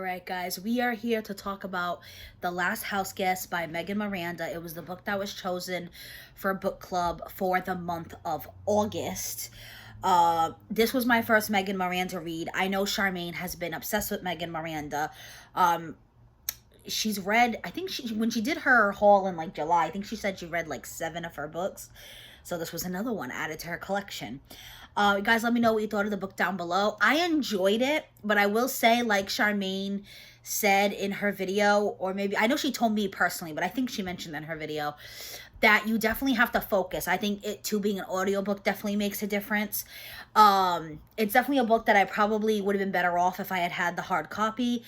right, guys, we are here to talk about The Last House Guest by Megan Miranda. It was the book that was chosen for book club for the month of August. This was my first Megan Miranda read. I know Charmaine has been obsessed with Megan Miranda. She's read, I think when she did her haul in like July, I think she said she read like 7 of her books. So this was another one added to her collection. Guys, let me know what you thought of the book down below. I enjoyed it, but I will say, like Charmaine said in her video, or maybe, I know she told me personally, but I think she mentioned in her video, that you definitely have to focus. I think it too being an audiobook definitely makes a difference. It's definitely a book that I probably would have been better off if I had had the hard copy,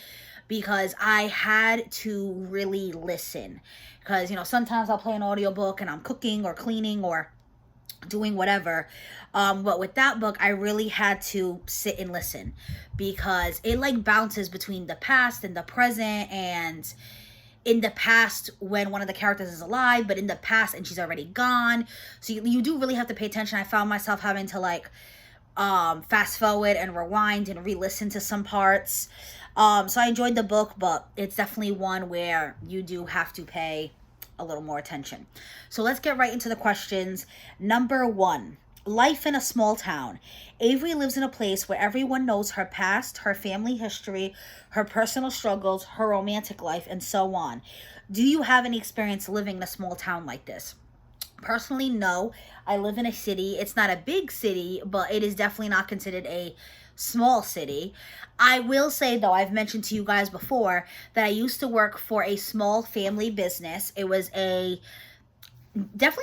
because I had to really listen. Because, you know, sometimes I'll play an audiobook and I'm cooking or cleaning or doing whatever, but with that book I really had to sit and listen, because it like bounces between the past and the present, and in the past when one of the characters is alive, but in the past and she's already gone, so you do really have to pay attention. I found myself having to like fast forward and rewind and re-listen to some parts. So I enjoyed the book, but it's definitely one where you do have to pay a little more attention. So let's get right into the questions. Number 1, life in a small town. Avery lives in a place where everyone knows her past, her family history, her personal struggles, her romantic life, and so on. Do you have any experience living in a small town like this? Personally, no. I live in a city. It's not a big city, but it is definitely not considered a small city. I will say, though, I've mentioned to you guys before that I used to work for a small family business. It was definitely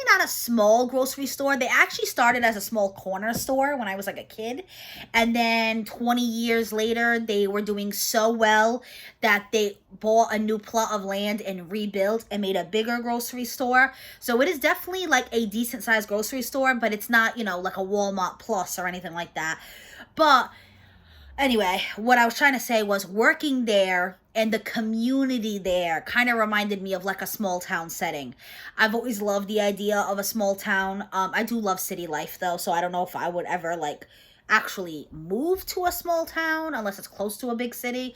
not a small grocery store. They actually started as a small corner store when I was like a kid, and then 20 years later they were doing so well that they bought a new plot of land and rebuilt and made a bigger grocery store. So it is definitely like a decent sized grocery store, but it's not, you know, like a Walmart Plus or anything like that. But anyway, what I was trying to say was, working there and the community there kind of reminded me of like a small town setting. I've always loved the idea of a small town. I do love city life though, so I don't know if I would ever like actually move to a small town unless it's close to a big city.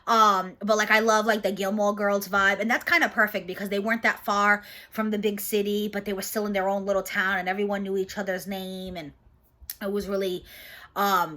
But like I love like the Gilmore Girls vibe, and that's kind of perfect because they weren't that far from the big city, but they were still in their own little town and everyone knew each other's name, and it was really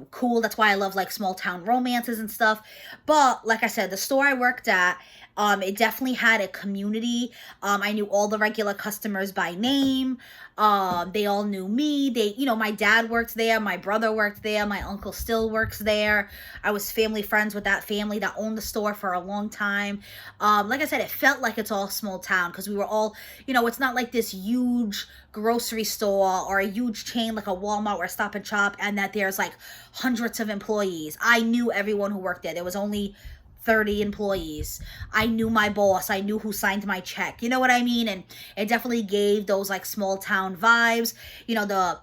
cool. That's why I love like small town romances and stuff. But like I said, the store I worked at, it definitely had a community. I knew all the regular customers by name. They all knew me. You know, my dad worked there, my brother worked there, my uncle still works there. I was family friends with that family that owned the store for a long time. Like I said, it felt like it's all small town because we were all, you know, it's not like this huge grocery store or a huge chain like a Walmart or a Stop and Shop, and that there's like hundreds of employees. I knew everyone who worked there. There was only 30 employees. I knew my boss. I knew who signed my check. You know what I mean? And it definitely gave those like small town vibes. You know,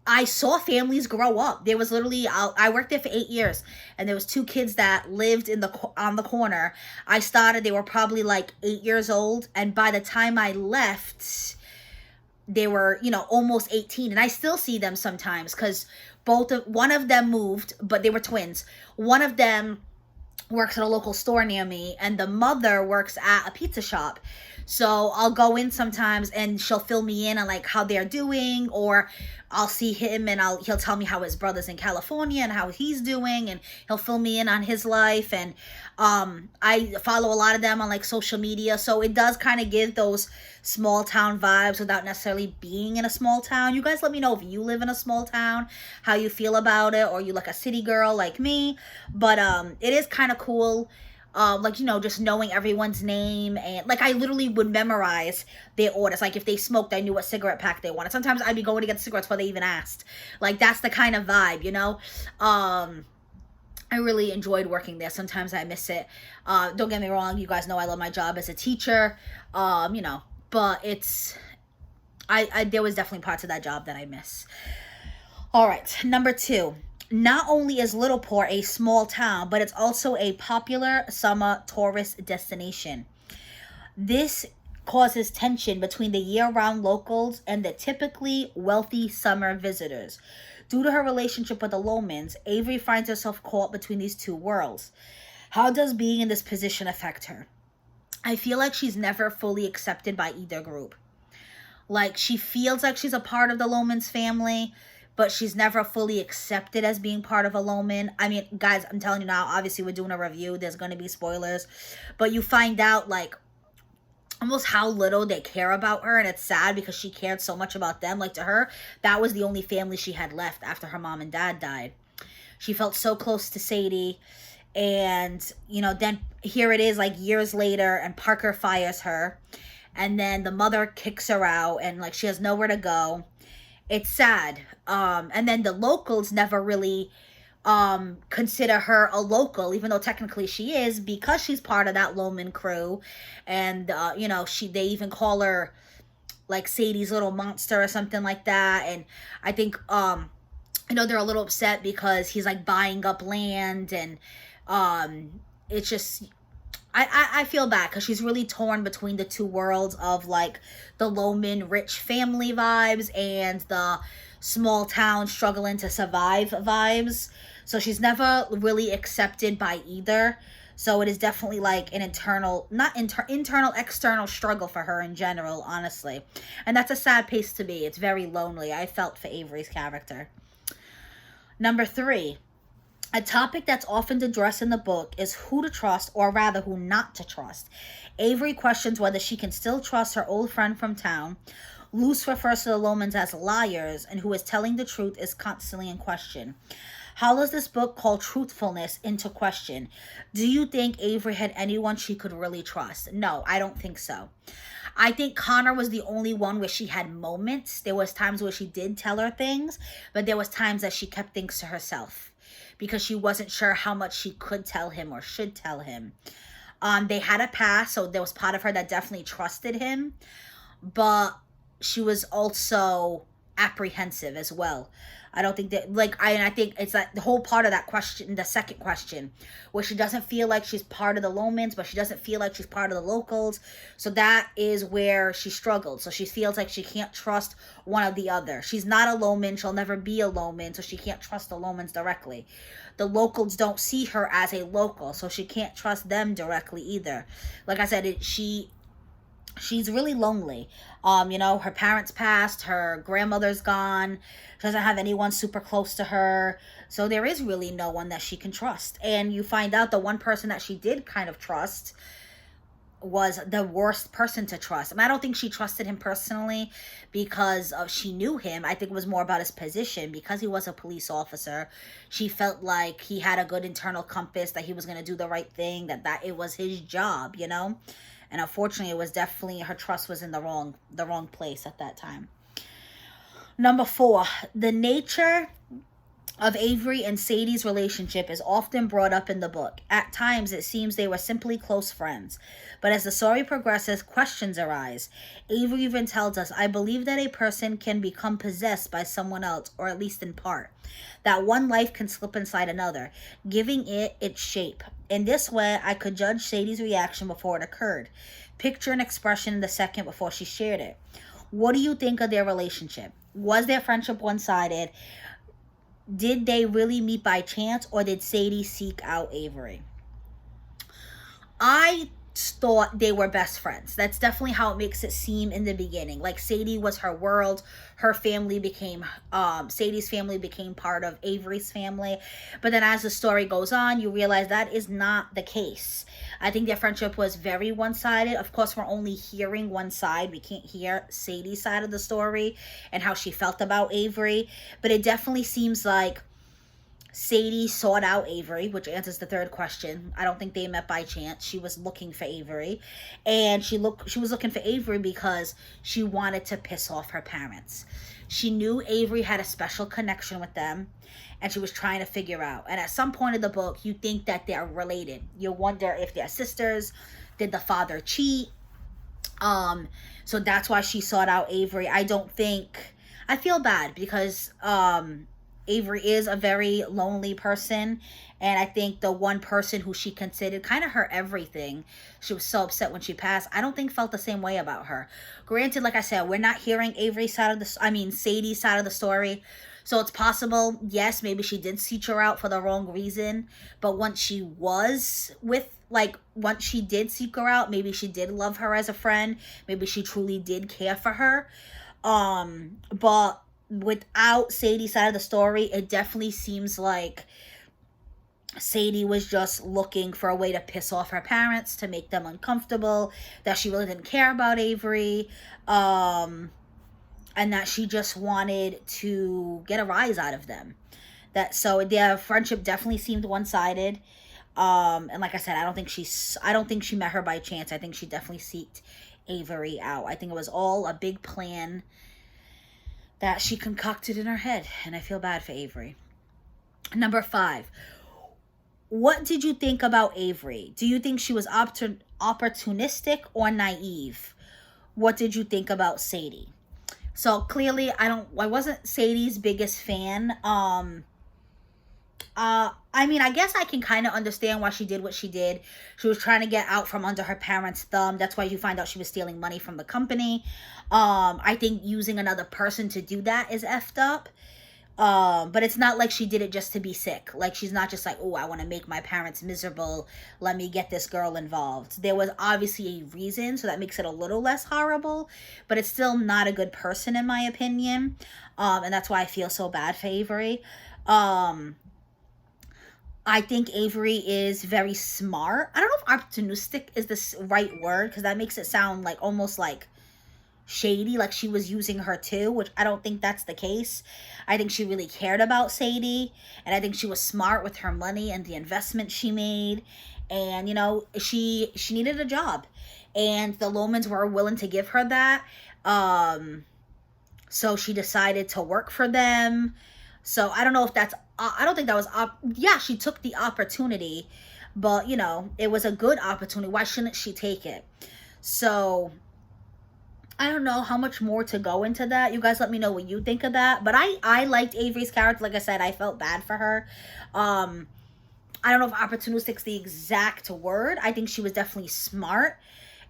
I saw families grow up. There was literally, I worked there for 8 years, and there was 2 kids that lived on the corner. I started, they were probably like 8 years old, and by the time I left, they were, you know, almost 18, and I still see them sometimes because one of them moved, but they were twins. One of them works at a local store near me, and the mother works at a pizza shop. So I'll go in sometimes and she'll fill me in on like how they're doing, or I'll see him and he'll tell me how his brother's in California and how he's doing, and he'll fill me in on his life. And I follow a lot of them on like social media, so it does kind of give those small town vibes without necessarily being in a small town. You guys let me know if you live in a small town, how you feel about it, or you like a city girl like me. But it is kind of cool. Like, you know, just knowing everyone's name, and like I literally would memorize their orders. Like if they smoked, I knew what cigarette pack they wanted. Sometimes I'd be going to get cigarettes before they even asked. Like that's the kind of vibe, you know. I really enjoyed working there. Sometimes I miss it. Don't get me wrong, you guys know I love my job as a teacher. You know, but there was definitely parts of that job that I miss. All right, number 2. Not only is Littleport a small town, but it's also a popular summer tourist destination. This causes tension between the year-round locals and the typically wealthy summer visitors. Due to her relationship with the Lomans, Avery finds herself caught between these two worlds. How does being in this position affect her? I feel like she's never fully accepted by either group. Like, she feels like she's a part of the Lomans family, but she's never fully accepted as being part of a Loman. I mean, guys, I'm telling you now, obviously we're doing a review. There's going to be spoilers. But you find out, like, almost how little they care about her, and it's sad because she cared so much about them. Like, to her, that was the only family she had left after her mom and dad died. She felt so close to Sadie, and, you know, then here it is, like, years later, and Parker fires her, and then the mother kicks her out, and, like, she has nowhere to go. It's sad. And then the locals never really consider her a local, even though technically she is, because she's part of that Loman crew. And you know, they even call her like Sadie's little monster or something like that. And I think you know, they're a little upset because he's like buying up land, and it's just, I feel bad because she's really torn between the two worlds of like the Loman rich family vibes and the small town struggling to survive vibes. So she's never really accepted by either. So it is definitely like an internal, not internal, external struggle for her in general, honestly. And that's a sad place to be. It's very lonely. I felt for Avery's character. Number 3. A topic that's often addressed in the book is who to trust, or rather who not to trust. Avery questions whether she can still trust her old friend from town. Luce refers to the Lomans as liars, and who is telling the truth is constantly in question. How does this book call truthfulness into question? Do you think Avery had anyone she could really trust? No, I don't think so. I think Connor was the only one where she had moments. There was times where she did tell her things, but there was times that she kept things to herself, because she wasn't sure how much she could tell him or should tell him. They had a past, so there was part of her that definitely trusted him, but she was also apprehensive as well. I don't think that, like, I think it's like the whole part of that question, the second question, where she doesn't feel like she's part of the Lomans, but she doesn't feel like she's part of the locals. So that is where she struggled. So she feels like she can't trust one or the other. She's not a Loman. She'll never be a Loman, so she can't trust the Lomans directly. The locals don't see her as a local, so she can't trust them directly either. Like I said, she's really lonely. You know, her parents passed, her grandmother's gone, she doesn't have anyone super close to her, so there is really no one that she can trust. And you find out the one person that she did kind of trust was the worst person to trust. And I don't think she trusted him personally because she knew him. I think it was more about his position. Because he was a police officer, she felt like he had a good internal compass, that he was going to do the right thing, that it was his job, you know. And unfortunately, it was definitely, her trust was in the wrong place at that time. Number 4, the nature of Avery and Sadie's relationship is often brought up in the book. At times, it seems they were simply close friends. But as the story progresses, questions arise. Avery even tells us, I believe that a person can become possessed by someone else, or at least in part. That one life can slip inside another, giving it its shape. In this way, I could judge Sadie's reaction before it occurred. Picture an expression in the second before she shared it. What do you think of their relationship? Was their friendship one-sided? Did they really meet by chance, or did Sadie seek out Avery? I thought they were best friends. That's definitely how it makes it seem in the beginning. Like, Sadie was her world. Her family became, Sadie's family became part of Avery's family. But then as the story goes on, you realize that is not the case. I think their friendship was very one-sided. Of course, we're only hearing one side. We can't hear Sadie's side of the story and how she felt about Avery. But it definitely seems like Sadie sought out Avery, which answers the third question. I don't think they met by chance. She was looking for Avery. And she was looking for Avery because she wanted to piss off her parents. She knew Avery had a special connection with them, and she was trying to figure out. And at some point in the book, you think that they're related. You wonder if they're sisters. Did the father cheat? So that's why she sought out Avery. I feel bad because Avery is a very lonely person, and I think the one person who she considered kind of her everything, she was so upset when she passed, I don't think felt the same way about her. Granted, like I said, we're not hearing Sadie's side of the story, So it's possible, yes, maybe she did seek her out for the wrong reason, but once she was with, like, once she did seek her out, maybe she did love her as a friend, maybe she truly did care for her. But without Sadie's side of the story, it definitely seems like Sadie was just looking for a way to piss off her parents, to make them uncomfortable, that she really didn't care about Avery, and that she just wanted to get a rise out of them. That, so their friendship definitely seemed one-sided. And like I said, I don't think she met her by chance. I think she definitely seeked Avery out. I think it was all a big plan that she concocted in her head, and I feel bad for Avery. Number 5. What did you think about Avery? Do you think she was opportunistic or naive? What did you think about Sadie? So clearly, I wasn't Sadie's biggest fan. I mean, I guess I can kind of understand why she did what she did. She was trying to get out from under her parents' thumb. That's why you find out she was stealing money from the company. I think using another person to do that is effed up. But it's not like she did it just to be sick. Like, she's not just like, oh, I want to make my parents miserable, let me get this girl involved. There was obviously a reason, so that makes it a little less horrible, but it's still not a good person in my opinion. And that's why I feel so bad for Avery. I think Avery is very smart. I don't know if opportunistic is the right word, because that makes it sound like almost like shady, like she was using her too, which I don't think that's the case. I think she really cared about Sadie, and I think she was smart with her money and the investment she made. And, you know, she needed a job, and the Lomans were willing to give her that. So she decided to work for them. So I don't know if that's, I don't think that was, yeah, she took the opportunity, but, you know, it was a good opportunity. Why shouldn't she take it? So I don't know how much more to go into that. You guys let me know what you think of that. But I liked Avery's character. Like I said, I felt bad for her. I don't know if opportunistic is the exact word. I think she was definitely smart,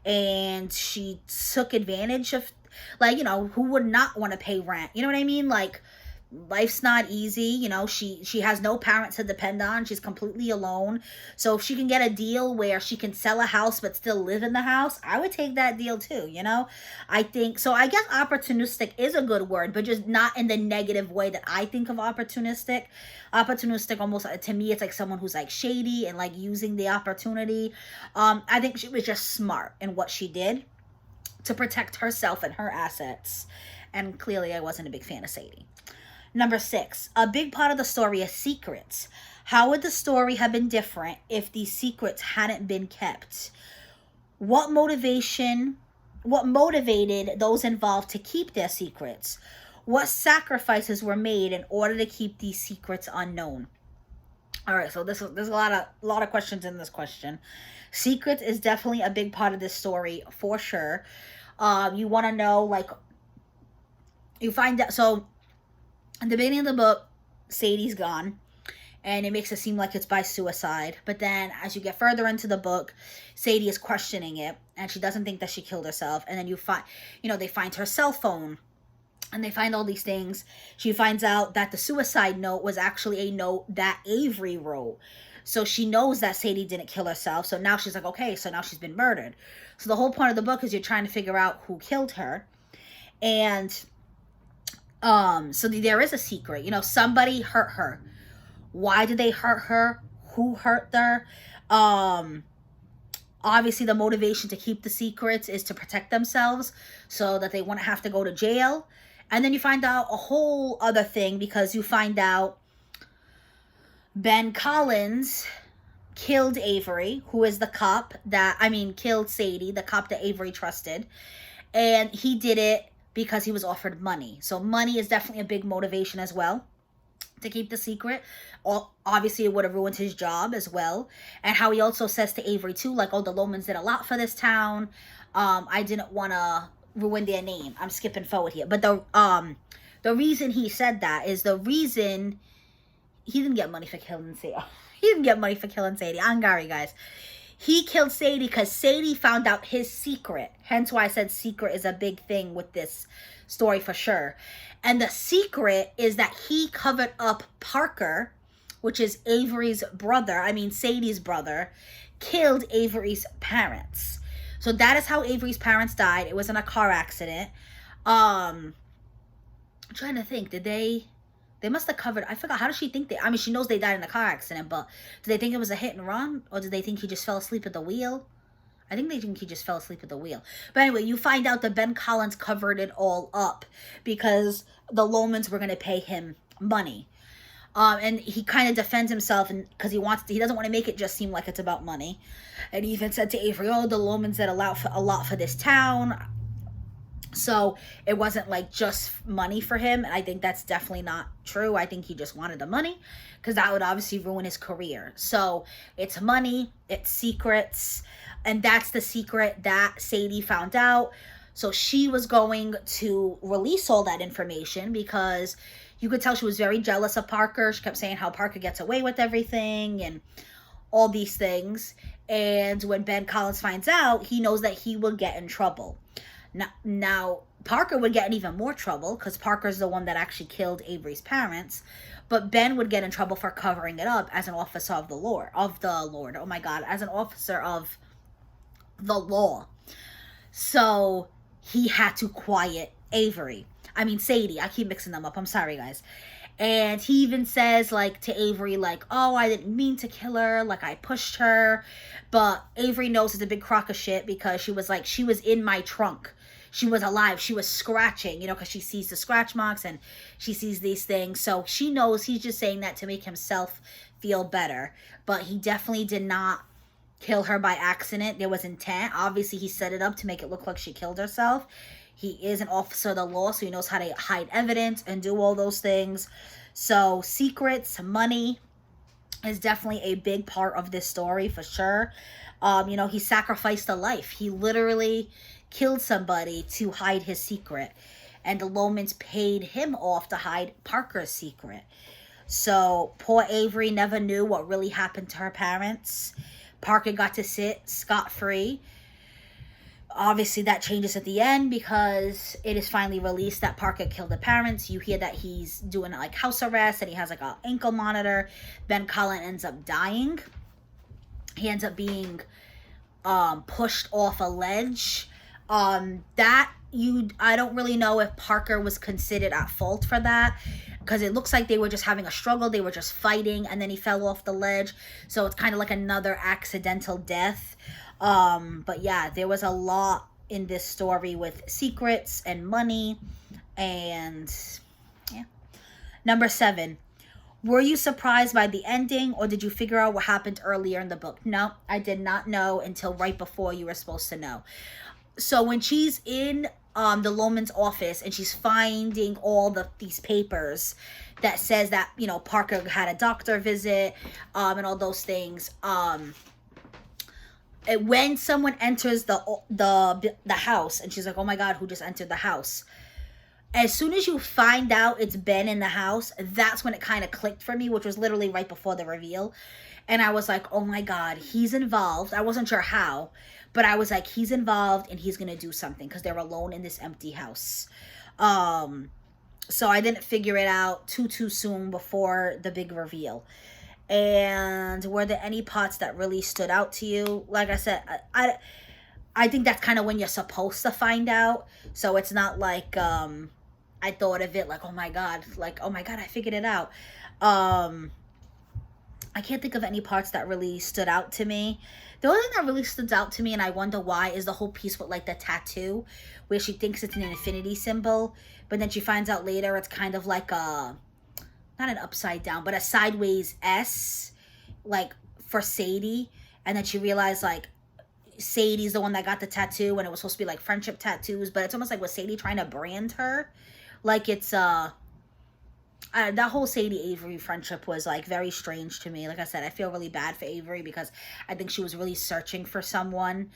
and she took advantage of, like, you know, who would not want to pay rent? You know what I mean? Like, life's not easy, you know. She has no parents to depend on. She's completely alone. So if she can get a deal where she can sell a house but still live in the house, I would take that deal too, you know. I think so. I guess opportunistic is a good word, but just not in the negative way that I think of opportunistic. Opportunistic, almost to me, it's like someone who's like shady and like using the opportunity. I think she was just smart in what she did to protect herself and her assets. And clearly I wasn't a big fan of Sadie. Number 6, a big part of the story is secrets. How would the story have been different if these secrets hadn't been kept? What motivated those involved to keep their secrets? What sacrifices were made in order to keep these secrets unknown? All right, so there's a lot of questions in this question. Secrets is definitely a big part of this story for sure. You want to know, like, you find out, so in the beginning of the book, Sadie's gone, and it makes it seem like it's by suicide. But then as you get further into the book, Sadie is questioning it, and she doesn't think that she killed herself. And then you find, you know, they find her cell phone, and they find all these things. She finds out that the suicide note was actually a note that Avery wrote. So she knows that Sadie didn't kill herself. So now she's like, okay, so now she's been murdered. So the whole point of the book is you're trying to figure out who killed her. And so there is a secret. You know, somebody hurt her. Why did they hurt her? Who hurt her? Obviously the motivation to keep the secrets is to protect themselves so that they wouldn't have to go to jail. And then you find out a whole other thing, because you find out Ben Collins killed Avery, who is the cop killed Sadie, the cop that Avery trusted. And he did it because he was offered money. So money is definitely a big motivation as well to keep the secret. Obviously, it would have ruined his job as well. And how he also says to Avery too, like, oh, the Lomans did a lot for this town. I didn't want to ruin their name. I'm skipping forward here. But the reason he said that is the reason he didn't get money for killing Sadie. He didn't get money for killing Sadie. I'm sorry, guys. He killed Sadie because Sadie found out his secret. Hence why I said secret is a big thing with this story for sure. And the secret is that he covered up Parker, which is Avery's brother, Sadie's brother, killed Avery's parents. So that is how Avery's parents died. It was in a car accident. I'm trying to think, they must have covered, I forgot, how does she think she knows they died in a car accident, but do they think it was a hit and run? Or did they think he just fell asleep at the wheel? I think they think he just fell asleep at the wheel. But anyway, you find out that Ben Collins covered it all up because the Lomans were going to pay him money. And he kind of defends himself because he doesn't want to make it just seem like it's about money. And he even said to Avery, oh, the Lomans did a lot for this town. So it wasn't like just money for him. And I think that's definitely not true. I think he just wanted the money because that would obviously ruin his career. So it's money, it's secrets. And that's the secret that Sadie found out. So she was going to release all that information because you could tell she was very jealous of Parker. She kept saying how Parker gets away with everything and all these things. And when Ben Collins finds out, he knows that he will get in trouble. Now Parker would get in even more trouble because Parker's the one that actually killed Avery's parents. But Ben would get in trouble for covering it up as an officer of the Lord. Oh my God, as an officer of the law. So he had to quiet Sadie. I keep mixing them up. I'm sorry, guys. And he even says, like, to Avery, like, oh, I didn't mean to kill her. Like, I pushed her. But Avery knows it's a big crock of shit because she was in my trunk. She was alive. She was scratching, because she sees the scratch marks and she sees these things. So she knows he's just saying that to make himself feel better. But he definitely did not kill her by accident. There was intent. Obviously, he set it up to make it look like she killed herself. He is an officer of the law, so he knows how to hide evidence and do all those things. So secrets, money is definitely a big part of this story for sure. He sacrificed a life. He literally killed somebody to hide his secret. And the Lomans paid him off to hide Parker's secret. So poor Avery never knew what really happened to her parents. Parker got to sit scot-free. Obviously, that changes at the end because it is finally released that Parker killed the parents. You hear that he's doing like house arrest and he has like an ankle monitor. Ben Collins ends up dying. He ends up being pushed off a ledge. I don't really know if Parker was considered at fault for that because it looks like they were just having a struggle. They were just fighting and then he fell off the ledge. So it's kind of like another accidental death. But yeah, there was a lot in this story with secrets and money and yeah. Number 7. Were you surprised by the ending or did you figure out what happened earlier in the book? No, I did not know until right before you were supposed to know. So when she's in the Lomans office and she's finding all these papers that says that, Parker had a doctor visit and all those things, when someone enters the house and she's like, oh my God, who just entered the house? As soon as you find out it's Ben in the house, that's when it kind of clicked for me, which was literally right before the reveal. And I was like, oh my God, he's involved. I wasn't sure how, but I was like, he's involved and he's going to do something because they're alone in this empty house. So I didn't figure it out too soon before the big reveal. And were there any parts that really stood out to you? Like I said, I think that's kind of when you're supposed to find out. So it's not like I thought of it like, oh my God, I figured it out. I can't think of any parts that really stood out to me. The only thing that really stood out to me, and I wonder why, is the whole piece with like the tattoo, where she thinks it's an infinity symbol, but then she finds out later it's kind of like not an upside down, but a sideways S, like for Sadie. And then she realized like Sadie's the one that got the tattoo and it was supposed to be like friendship tattoos, but it's almost like was Sadie trying to brand her? Like it's that whole Sadie Avery friendship was like very strange to me. Like I said, I feel really bad for Avery because I think she was really searching for someone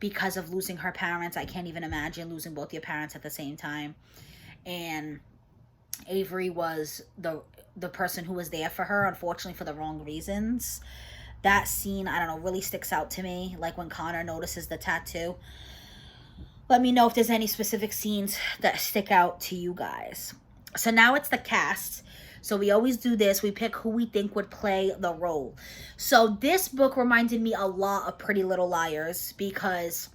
because of losing her parents. I can't even imagine losing both your parents at the same time. And Avery was the person who was there for her, unfortunately for the wrong reasons. That scene, I don't know, really sticks out to me. Like when Connor notices the tattoo. Let me know if there's any specific scenes that stick out to you guys. So now it's the cast. So we always do this. We pick who we think would play the role. So this book reminded me a lot of Pretty Little Liars because,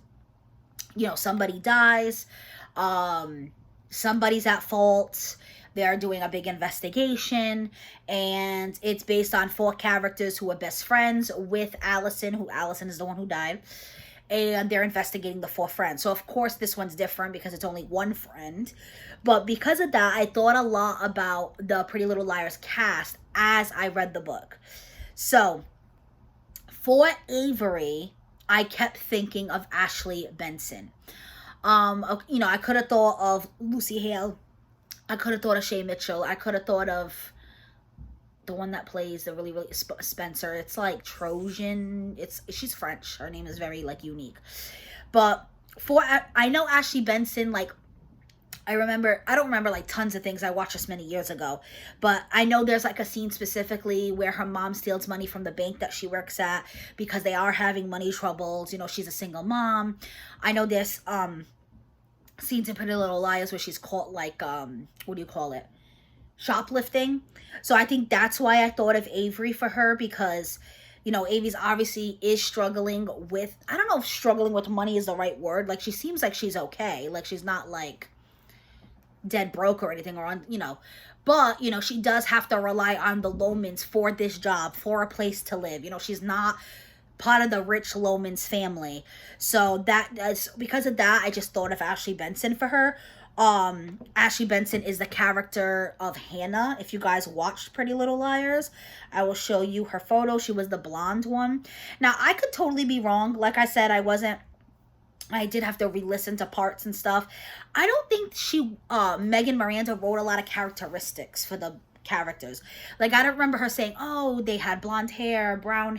you know, somebody dies. Somebody's at fault. They're doing a big investigation. And it's based on 4 characters who are best friends with Allison, who Allison is the one who died. And they're investigating the 4 friends. So, of course, this one's different because it's only one friend. But because of that, I thought a lot about the Pretty Little Liars cast as I read the book. So, for Avery, I kept thinking of Ashley Benson. You know, I could have thought of Lucy Hale. I could have thought of Shay Mitchell. I could have thought of the one that plays the really Spencer. It's like Trojan. She's French. Her name is very like unique. But I know Ashley Benson, like I don't remember like tons of things. I watched this many years ago, but I know there's like a scene specifically where her mom steals money from the bank that she works at because they are having money troubles. You know, she's a single mom. I know there's scenes in Pretty Little Liars where she's caught like what do you call it? Shoplifting. So I think that's why I thought of Avery for her, because you know, Avery's obviously is struggling with, I don't know if struggling with money is the right word. Like she seems like she's okay. Like she's not like dead broke or anything, or on, you know, but you know, she does have to rely on the Lomans for this job, for a place to live. You know, she's not part of the rich Lomans family. So that's because of that, I just thought of Ashley Benson for her. Ashley Benson is the character of Hannah. If you guys watched Pretty Little Liars, I will show you her photo. She was the blonde one. Now, I could totally be wrong. Like I said, I did have to re-listen to parts and stuff. I don't think Megan Miranda wrote a lot of characteristics for the characters. Like, I don't remember her saying, oh, they had blonde hair, brown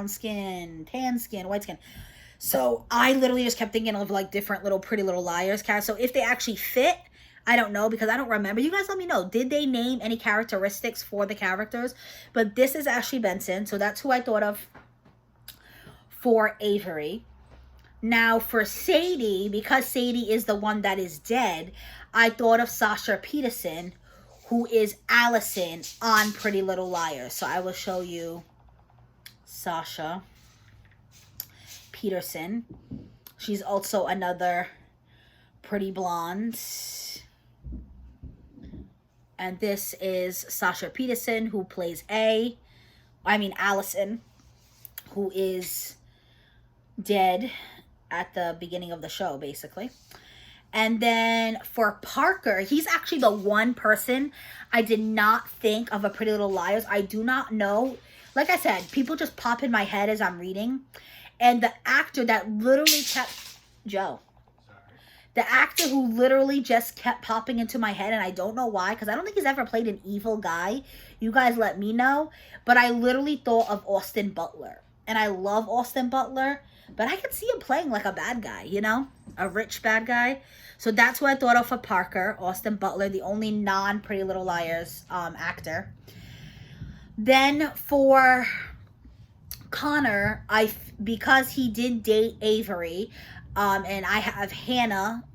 skin, tan skin, white skin. So I literally just kept thinking of like different little Pretty Little Liars characters. So if they actually fit, I don't know, because I don't remember. You guys let me know. Did they name any characteristics for the characters? But this is Ashley Benson. So that's who I thought of for Avery. Now for Sadie, because Sadie is the one that is dead, I thought of Sasha Peterson, who is Allison on Pretty Little Liars. So I will show you Sasha Peterson. She's also another pretty blonde. And this is Sasha Peterson, who plays Allison, who is dead at the beginning of the show, basically. And then for Parker, he's actually the one person I did not think of a Pretty Little Liars. I do not know. Like I said, people just pop in my head as I'm reading. And the actor that literally kept... Joe. The actor who literally just kept popping into my head, and I don't know why, because I don't think he's ever played an evil guy. You guys let me know. But I literally thought of Austin Butler. And I love Austin Butler. But I could see him playing like a bad guy, you know? A rich bad guy. So that's what I thought of for Parker. Austin Butler, the only non-Pretty Little Liars actor. Then for Connor, because he did date Avery, and I have Hannah,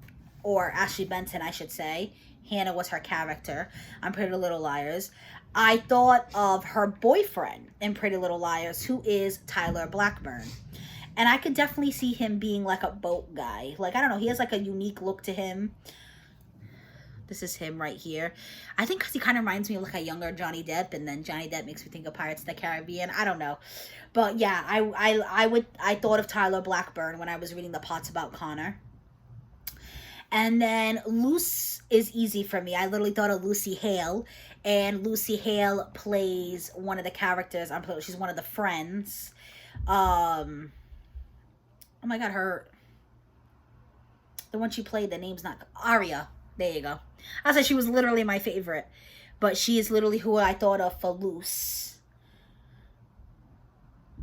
or Ashley Benson, I should say. Hannah was her character on Pretty Little Liars. I thought of her boyfriend in Pretty Little Liars, who is Tyler Blackburn. And I could definitely see him being like a boat guy. Like, I don't know, he has like a unique look to him. This is him right here. I think because he kind of reminds me of like a younger Johnny Depp, and then Johnny Depp makes me think of Pirates of the Caribbean. I don't know. But yeah, I thought of Tyler Blackburn when I was reading the parts about Connor. And then Luce is easy for me. I literally thought of Lucy Hale. And Lucy Hale plays one of the characters. She's one of the friends. Oh my god, the one she played, the name's not... Aria. There you go. I said she was literally my favorite. But she is literally who I thought of for Luce.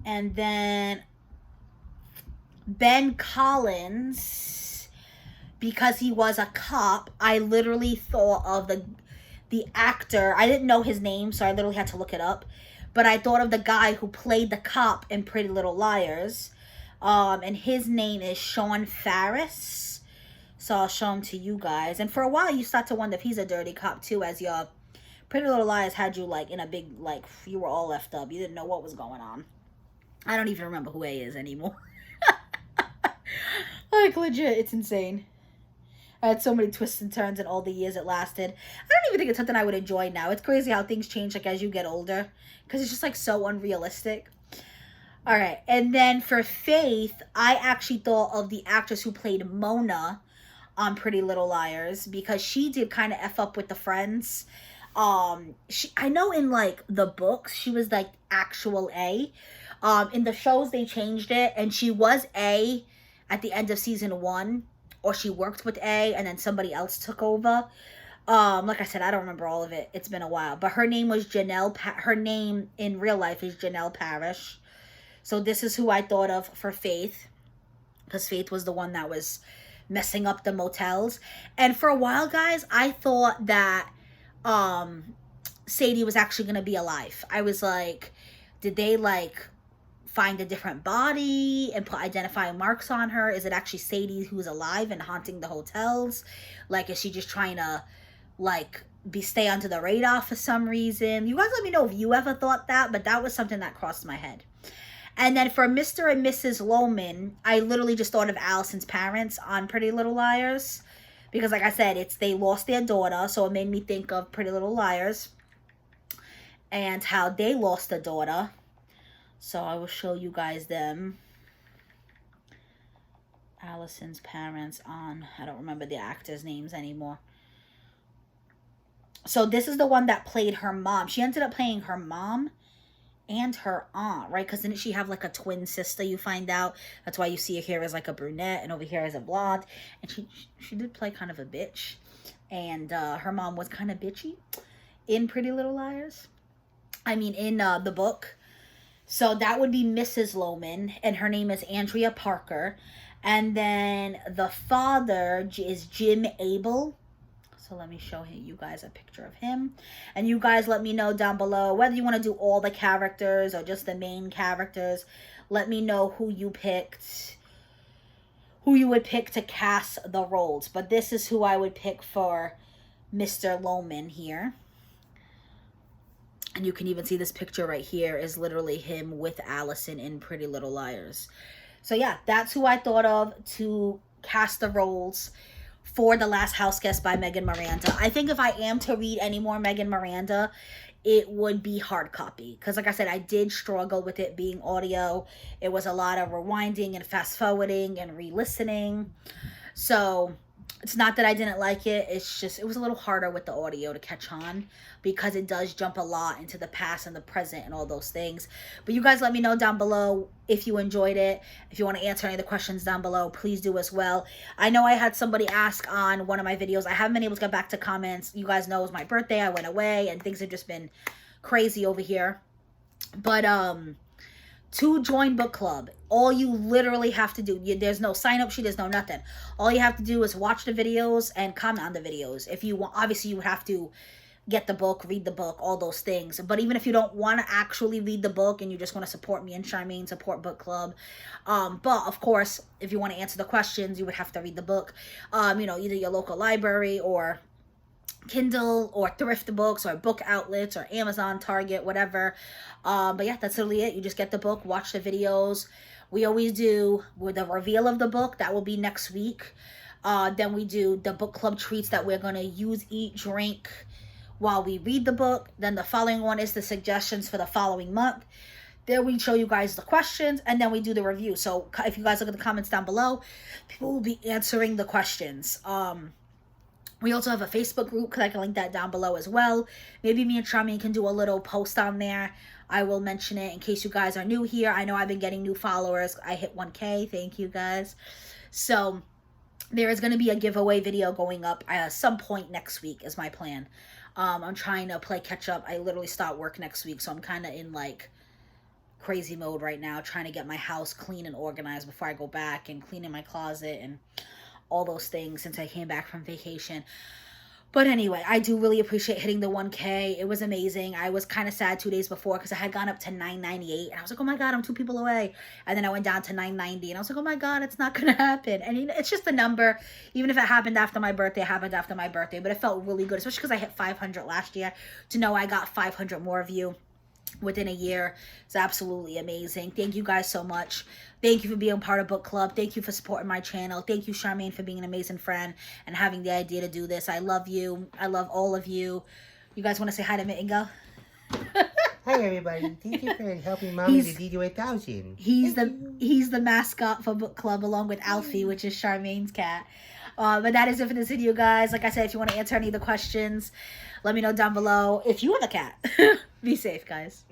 And then Ben Collins, because he was a cop, I literally thought of the actor. I didn't know his name, so I literally had to look it up. but I thought of the guy who played the cop in Pretty Little Liars. And his name is Sean Faris. So I'll show him to you guys. And for a while, you start to wonder if he's a dirty cop too, as your Pretty Little Liars had you like in a big, like, you were all left up. You didn't know what was going on. I don't even remember who A is anymore. Like, legit, it's insane. I had so many twists and turns in all the years it lasted. I don't even think it's something I would enjoy now. It's crazy how things change, like, as you get older. Because it's just, like, so unrealistic. Alright, and then for Faith, I actually thought of the actress who played Mona on Pretty Little Liars. Because she did kind of F up with the friends. I know in, like, the books, she was, like, actual A. In the shows, they changed it. And she was A at the end of season 1. Or she worked with A and then somebody else took over. Like I said, I don't remember all of it. It's been a while. But her name was Janelle. Her name in real life is Janelle Parrish. So this is who I thought of for Faith. Because Faith was the one that was messing up the motels. And for a while, guys, I thought that Sadie was actually going to be alive. I was like, did they like find a different body and put identifying marks on her? Is it actually Sadie who's alive and haunting the hotels? Like, is she just trying to like stay onto the radar for some reason? You guys let me know if you ever thought that, but that was something that crossed my head. And then for Mr. and Mrs. Loman, I literally just thought of Allison's parents on Pretty Little Liars. Because like I said, they lost their daughter, so it made me think of Pretty Little Liars. And how they lost a daughter. So I will show you guys them. Allison's parents on, I don't remember the actors' names anymore. So this is the one that played her mom. She ended up playing her mom and her aunt, right? Because didn't she have like a twin sister, you find out? That's why you see her here as like a brunette and over here as a blonde. And she did play kind of a bitch. And her mom was kind of bitchy in Pretty Little Liars. I mean, in the book. So that would be Mrs. Loman, and her name is Andrea Parker. And then the father is Jim Abel. So let me show you guys a picture of him. And you guys let me know down below whether you want to do all the characters or just the main characters. Let me know who you picked, who you would pick to cast the roles. But this is who I would pick for Mr. Loman here. And you can even see this picture right here is literally him with Allison in Pretty Little Liars. So yeah, that's who I thought of to cast the roles for The Last House Guest by Megan Miranda. I think if I am to read any more Megan Miranda, it would be hard copy. Because like I said, I did struggle with it being audio. It was a lot of rewinding and fast forwarding and re-listening. So it's not that I didn't like it. It's just, it was a little harder with the audio to catch on because it does jump a lot into the past and the present and all those things. But you guys let me know down below if you enjoyed it. If you want to answer any of the questions down below, please do as well. I know I had somebody ask on one of my videos. I haven't been able to get back to comments. You guys know it was my birthday. I went away and things have just been crazy over here. But, to join book club, all you literally have to do, there's no sign up sheet, there's no nothing. All you have to do is watch the videos and comment on the videos. If you want, obviously you would have to get the book, read the book, all those things. But even if you don't want to actually read the book and you just want to support me and Charmaine, support book club. But of course, if you want to answer the questions, you would have to read the book. You know, either your local library or Kindle or thrift books or book outlets or Amazon, Target, whatever. But yeah, that's literally it. You just get the book, watch the videos. We always do with the reveal of the book. That will be next week. Then we do the book club treats that we're going to use, eat, drink while we read the book. Then the following one is the suggestions for the following month. There we show you guys the questions and then we do the review. So if you guys look at the comments down below, people will be answering the questions. We also have a Facebook group because I can link that down below as well. Maybe me and Charmaine can do a little post on there. I will mention it in case you guys are new here. I know I've been getting new followers. I hit 1K. Thank you guys. So there is going to be a giveaway video going up some point next week is my plan. I'm trying to play catch up. I literally start work next week. So I'm kind of in like crazy mode right now. Trying to get my house clean and organized before I go back and cleaning my closet and all those things since I came back from vacation. But anyway, I do really appreciate hitting the 1K. It was amazing. I was kind of sad 2 days before because I had gone up to 998 and I was like, oh my God, I'm 2 people away. And then I went down to 990 and I was like, oh my God, it's not going to happen. And it's just a number. Even if it happened after my birthday, it happened after my birthday. But it felt really good, especially because I hit 500 last year. To know I got 500 more of you within a year is absolutely amazing. Thank you guys so much. Thank you for being part of book club. Thank you for supporting my channel. Thank you, Charmaine, for being an amazing friend and having the idea to do this. I love you. I love all of you. You guys want to say hi to Mitt and go? Hi everybody. Thank you for helping Mommy to DD 1000. He's the mascot for book club along with Alfie, which is Charmaine's cat. But that is it for this video, guys. Like I said, if you want to answer any of the questions, let me know down below. If you have a cat, be safe, guys.